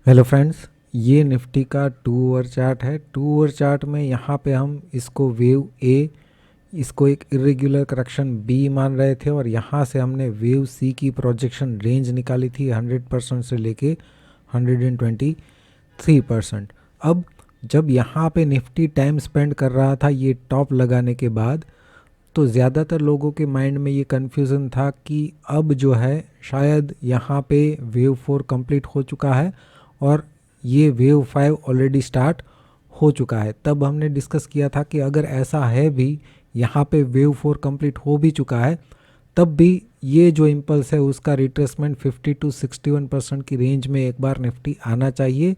Hello friends, ये Nifty का 2 our chart है। 2 आवर चार्ट में यहाँ पे हम इसको वेव ए, इसको एक इरेगुलर करेक्शन बी मान रहे थे और यहाँ से हमने वेव सी की प्रोजेक्शन रेंज निकाली थी 100% से लेके 123%। अब जब यहाँ पे निफ्टी टाइम स्पेंड कर रहा था ये टॉप लगाने के बाद, तो ज़्यादातर लोगों के माइंड में ये कन्फ्यूज़न था कि अब जो है शायद यहाँ पे वेव 4 कंप्लीट हो चुका है और ये वेव 5 ऑलरेडी स्टार्ट हो चुका है। तब हमने डिस्कस किया था कि अगर ऐसा है भी, यहाँ पे वेव 4 कंप्लीट हो भी चुका है, तब भी ये जो इम्पल्स है उसका रिट्रेसमेंट 50 to 61% की रेंज में एक बार निफ्टी आना चाहिए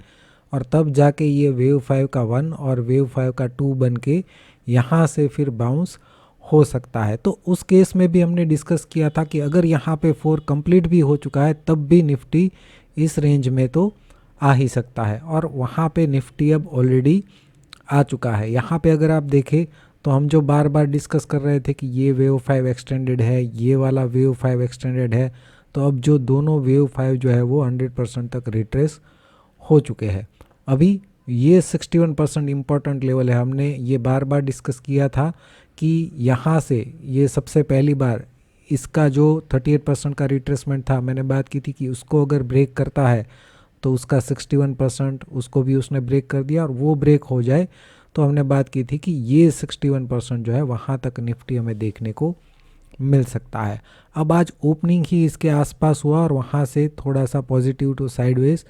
और तब जाके ये वेव 5 का 1 और वेव 5 का 2 बन के यहाँ से फिर बाउंस हो सकता है। तो उस केस में भी हमने डिस्कस किया था कि अगर यहाँ पे 4 कंप्लीट भी हो चुका है तब भी निफ्टी इस रेंज में तो आ ही सकता है और वहाँ पे निफ्टी अब ऑलरेडी आ चुका है। यहाँ पे अगर आप देखें तो हम जो बार बार डिस्कस कर रहे थे कि ये वेव 5 एक्सटेंडेड है, ये वाला वेव 5 एक्सटेंडेड है, तो अब जो दोनों वेव 5 जो है वो 100% तक रिट्रेस हो चुके हैं। अभी ये 61% इम्पॉर्टेंट लेवल है। हमने ये बार बार डिस्कस किया था कि यहाँ से ये सबसे पहली बार इसका जो 38% का रिट्रेसमेंट था, मैंने बात की थी कि उसको अगर ब्रेक करता है तो उसका 61% उसको भी उसने ब्रेक कर दिया और वो ब्रेक हो जाए तो हमने बात की थी कि ये 61% जो है वहाँ तक निफ्टी हमें देखने को मिल सकता है। अब आज ओपनिंग ही इसके आसपास हुआ और वहाँ से थोड़ा सा पॉजिटिव टू साइडवेज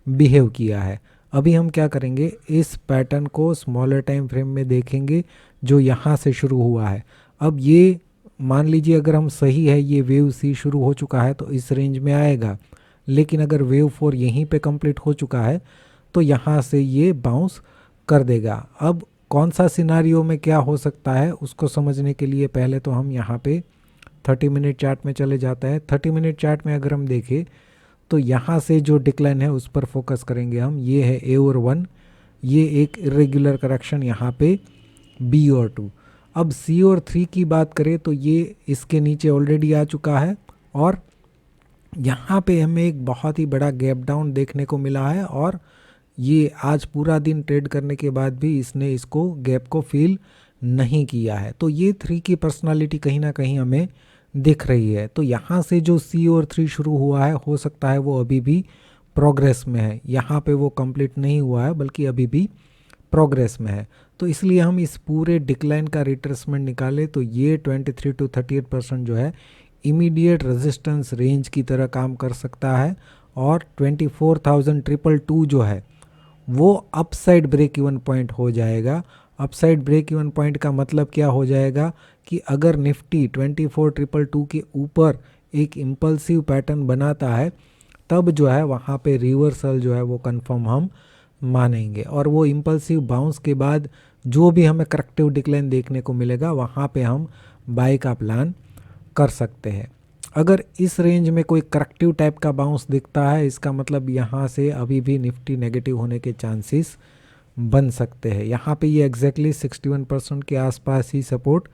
बिहेव किया है। अभी हम क्या करेंगे, इस पैटर्न को स्मॉलर टाइम फ्रेम में देखेंगे जो यहाँ से शुरू हुआ है। अब ये मान लीजिए अगर हम सही है, ये वेव सी शुरू हो चुका है तो इस रेंज में आएगा, लेकिन अगर वेव 4 यहीं पे कंप्लीट हो चुका है तो यहाँ से ये बाउंस कर देगा। अब कौन सा सिनारियो में क्या हो सकता है उसको समझने के लिए पहले तो हम यहाँ पे 30 मिनट चार्ट में चले जाते हैं। 30 मिनट चार्ट में अगर हम देखें तो यहाँ से जो डिक्लाइन है उस पर फोकस करेंगे हम। ये है ए और 1, ये एक इरेगुलर करेक्शन यहाँ पे बी और 2। अब सी और 3 की बात करें तो ये इसके नीचे ऑलरेडी आ चुका है और यहाँ पे हमें एक बहुत ही बड़ा गैप डाउन देखने को मिला है और ये आज पूरा दिन ट्रेड करने के बाद भी इसने इसको गैप को फील नहीं किया है। तो ये 3 की पर्सनालिटी कहीं ना कहीं हमें दिख रही है। तो यहाँ से जो सी और 3 शुरू हुआ है हो सकता है वो अभी भी प्रोग्रेस में है, यहाँ पे वो कंप्लीट नहीं हुआ है बल्कि अभी भी प्रोग्रेस में है। तो इसलिए हम इस पूरे डिक्लाइन का रिट्रेसमेंट निकालें तो ये 23 to 38% जो है इमीडिएट रेजिस्टेंस रेंज की तरह काम कर सकता है और 24,222 जो है वो अपसाइड ब्रेक इवन पॉइंट हो जाएगा। अपसाइड ब्रेक इवन पॉइंट का मतलब क्या हो जाएगा कि अगर निफ्टी 24,222 के ऊपर एक इम्पल्सिव पैटर्न बनाता है तब जो है वहाँ पे रिवर्सल जो है वो कंफर्म हम मानेंगे और वो इम्पल्सिव बाउंस के बाद जो भी हमें करेक्टिव डिक्लाइन देखने को मिलेगा वहाँ पे हम बाय का प्लान कर सकते हैं। अगर इस रेंज में कोई करेक्टिव टाइप का बाउंस दिखता है इसका मतलब यहाँ से अभी भी निफ्टी नेगेटिव होने के चांसेस बन सकते हैं। यहाँ पे ये एग्जैक्टली 61% के आसपास ही सपोर्ट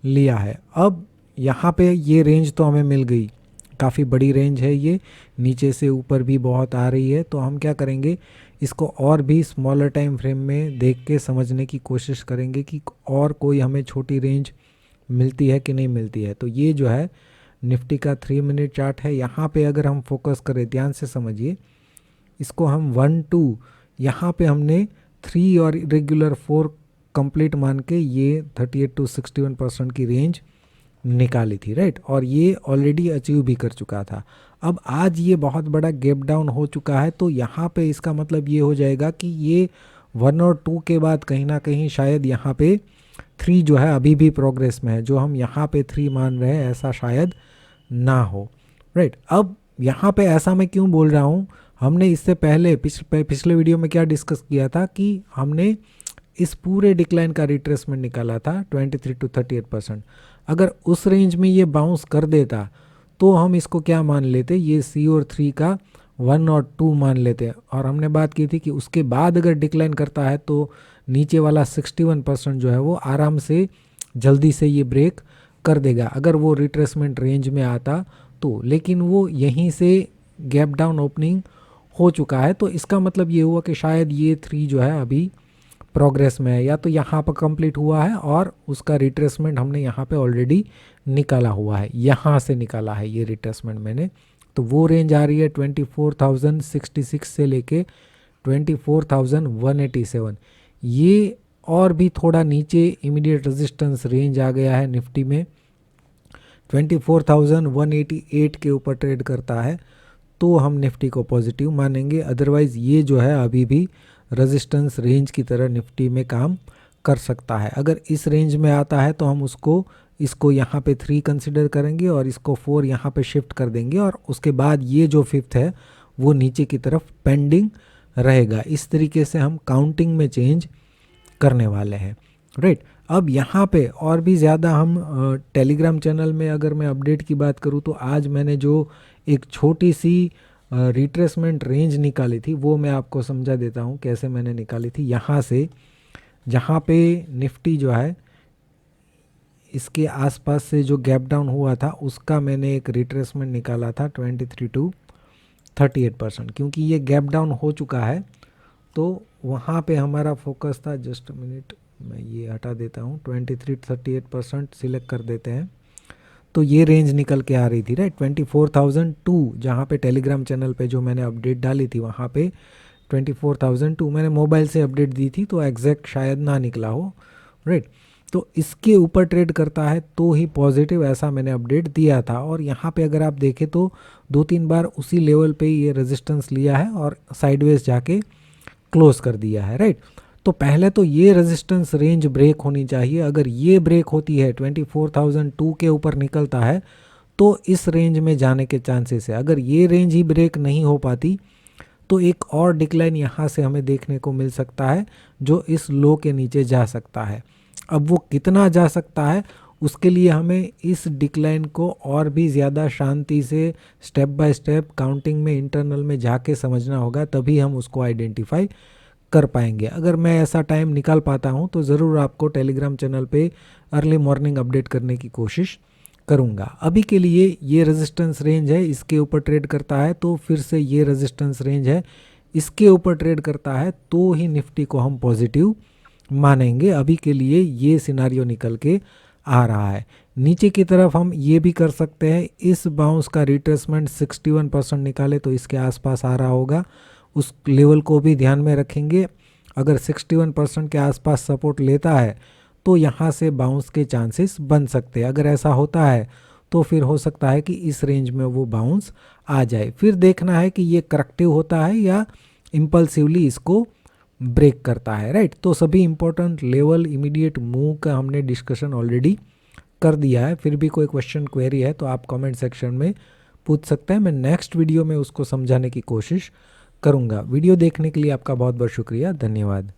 लिया है। अब यहाँ पे ये रेंज तो हमें मिल गई, काफ़ी बड़ी रेंज है ये, नीचे से ऊपर भी बहुत आ रही है। तो हम क्या करेंगे, इसको और भी स्मॉलर टाइम फ्रेम में देख के समझने की कोशिश करेंगे कि और कोई हमें छोटी रेंज मिलती है कि नहीं मिलती है। तो ये जो है निफ्टी का 3 मिनट चार्ट है। यहाँ पे अगर हम फोकस करें, ध्यान से समझिए, इसको हम 1 2 यहाँ पे हमने 3 और रेगुलर 4 कंप्लीट मान के ये 38 to 61% की रेंज निकाली थी, राइट, और ये ऑलरेडी अचीव भी कर चुका था। अब आज ये बहुत बड़ा गैप डाउन हो चुका है तो यहाँ पे इसका मतलब ये हो जाएगा कि ये 1 और 2 के बाद कहीं ना कहीं शायद यहाँ पे 3 जो है अभी भी प्रोग्रेस में है। जो हम यहाँ पे 3 मान रहे हैं ऐसा शायद ना हो, राइट। अब यहाँ पे ऐसा मैं क्यों बोल रहा हूँ, हमने इससे पहले पिछले वीडियो में क्या डिस्कस किया था कि हमने इस पूरे डिक्लाइन का रिट्रेसमेंट निकाला था 23 to 38%। अगर उस रेंज में ये बाउंस कर देता तो हम इसको क्या मान लेते, ये सी और 3 का 1 और 2 मान लेते और हमने बात की थी कि उसके बाद अगर डिक्लाइन करता है तो नीचे वाला 61% जो है वो आराम से जल्दी से ये ब्रेक कर देगा अगर वो रिट्रेसमेंट रेंज में आता तो। लेकिन वो यहीं से गैप डाउन ओपनिंग हो चुका है, तो इसका मतलब ये हुआ कि शायद ये 3 जो है अभी प्रोग्रेस में है, या तो यहाँ पर कंप्लीट हुआ है और उसका रिट्रेसमेंट हमने यहाँ पे ऑलरेडी निकाला हुआ है, यहाँ से निकाला है ये रिट्रेसमेंट मैंने। तो वो रेंज आ रही है 24,066 से लेके 24,187। ये और भी थोड़ा नीचे इमीडिएट रेजिस्टेंस रेंज आ गया है निफ्टी में, 24,188 के ऊपर ट्रेड करता है तो हम निफ्टी को पॉजिटिव मानेंगे। अदरवाइज़ ये जो है अभी भी रेजिस्टेंस रेंज की तरह निफ्टी में काम कर सकता है। अगर इस रेंज में आता है तो हम इसको यहाँ पे 3 कंसिडर करेंगे और इसको 4 यहाँ पे शिफ्ट कर देंगे, और उसके बाद ये जो 5th है वो नीचे की तरफ पेंडिंग रहेगा। इस तरीके से हम काउंटिंग में चेंज करने वाले हैं, राइट। अब यहाँ पे और भी ज़्यादा हम टेलीग्राम चैनल में अगर मैं अपडेट की बात करूँ तो आज मैंने जो एक छोटी सी रिट्रेसमेंट रेंज निकाली थी वो मैं आपको समझा देता हूँ कैसे मैंने निकाली थी। यहाँ से जहाँ पे निफ्टी जो है इसके आसपास से जो गैप डाउन हुआ था उसका मैंने एक रिट्रेसमेंट निकाला था 23 to 38%। क्योंकि ये गैप डाउन हो चुका है तो वहाँ पे हमारा फोकस था, जस्ट मिनट मैं ये हटा देता हूँ, 23 38% सिलेक्ट कर देते हैं। तो ये रेंज निकल के आ रही थी, राइट, 24,002, जहाँ पे टेलीग्राम चैनल पे जो मैंने अपडेट डाली थी वहाँ पे 24,002 मैंने मोबाइल से अपडेट दी थी तो एग्जैक्ट शायद ना निकला हो, राइट। तो इसके ऊपर ट्रेड करता है तो ही पॉजिटिव, ऐसा मैंने अपडेट दिया था। और यहाँ पे अगर आप देखें तो 2-3 बार उसी लेवल पे ये रेजिस्टेंस लिया है और साइडवेज जाके क्लोज कर दिया है, राइट। तो पहले तो ये रेजिस्टेंस रेंज ब्रेक होनी चाहिए। अगर ये ब्रेक होती है 24,002 के ऊपर निकलता है तो इस रेंज में जाने के चांसेस है। अगर ये रेंज ही ब्रेक नहीं हो पाती तो एक और डिक्लाइन यहाँ से हमें देखने को मिल सकता है जो इस लो के नीचे जा सकता है। अब वो कितना जा सकता है उसके लिए हमें इस डिक्लाइन को और भी ज़्यादा शांति से स्टेप बाय स्टेप काउंटिंग में इंटरनल में जाके समझना होगा, तभी हम उसको आइडेंटिफाई कर पाएंगे। अगर मैं ऐसा टाइम निकाल पाता हूँ तो ज़रूर आपको टेलीग्राम चैनल पे अर्ली मॉर्निंग अपडेट करने की कोशिश करूँगा। अभी के लिए ये रेजिस्टेंस रेंज है, इसके ऊपर ट्रेड करता है तो फिर से ये रेजिस्टेंस रेंज है, इसके ऊपर ट्रेड करता है तो ही निफ्टी को हम पॉजिटिव मानेंगे। अभी के लिए ये सिनारियो निकल के आ रहा है। नीचे की तरफ हम ये भी कर सकते हैं, इस बाउंस का रिट्रेसमेंट 61% निकाले तो इसके आसपास आ रहा होगा, उस लेवल को भी ध्यान में रखेंगे। अगर 61% के आसपास सपोर्ट लेता है तो यहाँ से बाउंस के चांसेस बन सकते हैं। अगर ऐसा होता है तो फिर हो सकता है कि इस रेंज में वो बाउंस आ जाए। फिर देखना है कि ये करेक्टिव होता है या इम्पल्सिवली इसको ब्रेक करता है, राइट। तो सभी इंपॉर्टेंट लेवल इमीडिएट मूव का हमने डिस्कशन ऑलरेडी कर दिया है। फिर भी कोई क्वेश्चन क्वेरी है तो आप कमेंट सेक्शन में पूछ सकते हैं, मैं नेक्स्ट वीडियो में उसको समझाने की कोशिश करूँगा। वीडियो देखने के लिए आपका बहुत बहुत शुक्रिया, धन्यवाद।